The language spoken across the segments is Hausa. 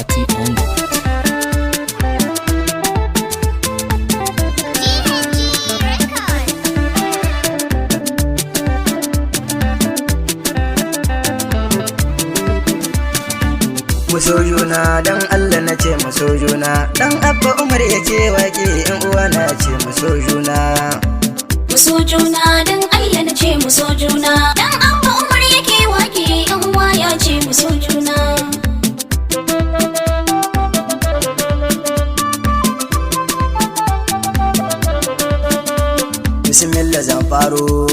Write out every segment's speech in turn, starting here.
Party Ongo. Muso juna dan Allah na ce muso juna, dan Abba Umar ya ce wake yan uwa na ce muso juna. Muso juna dan Allah na ce muso juna, dan Abba Umar yake wake yan uwa ya ce muso juna. Bismillah zan faro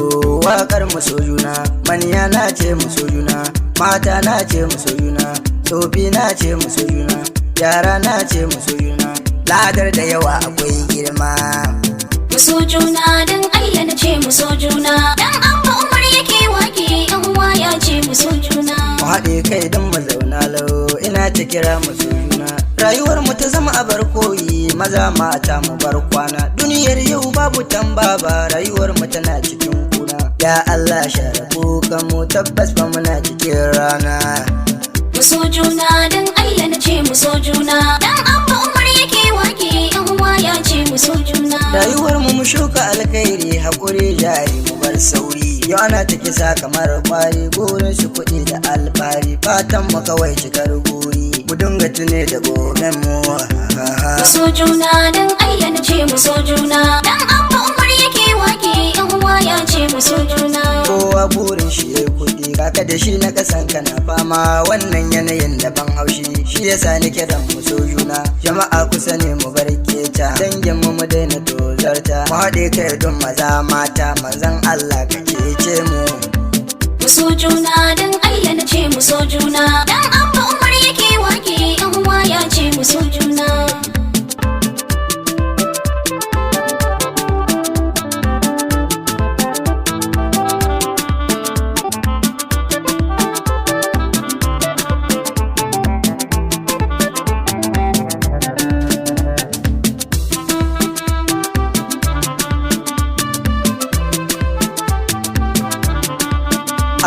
waƙar muso juna, manya na ce muso juna, mata na ce muso juna, tsofi na ce muso juna, yara na ce muso juna, ladar da yawa akwai girma. Muso juna dan Allah na ce muso juna, dan Abba Umar yake wake yan uwa ya ce muso juna. Mu haɗe kai don mu zauna lau, ina ta kira muso juna. Rayuwar mu ta zama abar koyi, maza mata mu bar kwana. Duniyar yau babu tambaba, rayuwar mu tana cikin kuna. Ya Allah share kukan mu, tabbas ba muna cikin rana. Muso juna dan Allah na ce muso juna, dan Abba Umar yake wake yan uwa ya ce muso juna. Rayuwar mu shuka alkhairi, hakuri jari mu bar sauri. Yau ana ta kisa kamar kwari, burin su kuɗi da alfari. Fatan mu kawai cikar guri, mu dinga tune da goben mu. Muso juna dan Allah na ce muso juna, dan Abba Umar yake wake yan uwa ya ce muso juna. Kowa burin shi ya kuɗi, kaka da shi na kasan kana fama. Wannan yanayin da ban haushi, shi yasa ni kiran muso juna. Jama'a kusa ne mu bar keta, dangin mu daina tozarta. Mu haɗe kai don maza mata, manzon Allah ka cece mu. Muso juna dan Allah na ce muso juna, dan Abba Umar yake wake yan uwa ya ce muso juna.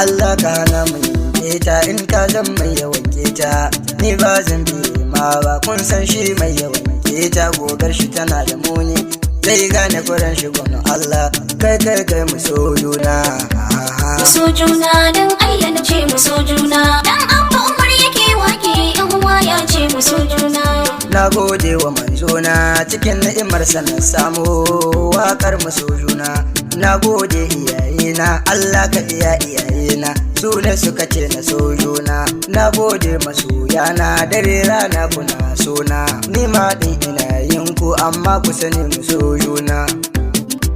Allah ka hana mu keta, in ka zan mai yawan keta, ni ba zan biye ma ba. Kun san shi mai yawan keta, gogar shi tana da muni, zai gane kuran shi gwamnan Allah. Kai mu so juna. Muso juna dan Allah na ce muso juna, dan Abba Umar yake wake yan uwa ya ce muso juna. Na gode wa manzona, cikin ni'imarsa na samu waƙar muso juna. Na gode iyayena, Allah ka iya iyayena, su ne suka ce na so juna. Na gode masoyana, dare rana kuna sona, ni ma din ina yin ku amma ku sani mu so juna.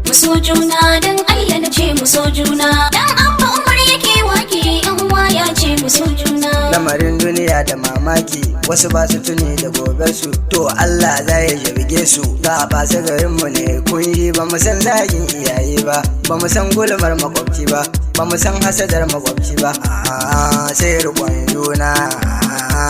Muso juna dan Allah na ce muso juna, dan Abba Umar yake wake yan uwa ya ce muso juna. Lamarin duniya da mamaki, wasu ba su tuni da gobersu, to Allah za ya jirge su. Ga ba su garinmu ne kun yi, ba mu san zagin iyaye ba, ba mu san gulmar makwabci ba, ba mu san hasadar makwabci ba, sai rikon juna.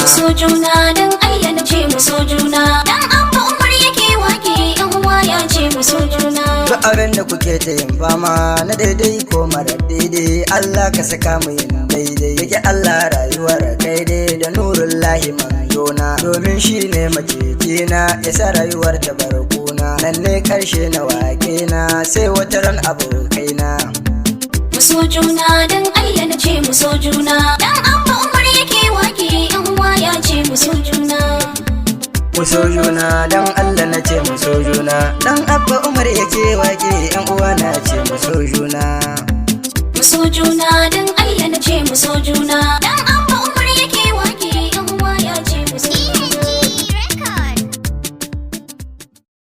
Muso juna dan Allah na ce muso juna, dan Abba Umar yake wake yan uwa ya ce muso juna. Duk abin da kuke ta yin fama na daidai ko mara daidai, Allah ka saka mu yin daidai. Yake Allah rayuwar kai dai da nurun lahi manzona, domin shi ne macecina, ya sa rayuwar ta barkuna. Nan ne karshe na wake na, sai wata ran abokaina. Muso juna dan Allah na ce muso juna, dan Abba Umar yake wake yan uwa ya ce muso juna. Muso juna dan Allah na ce muso juna, dan Abba Umar yake wake yan uwa na ce muso juna. Muso juna dan Allah na ce muso juna, dan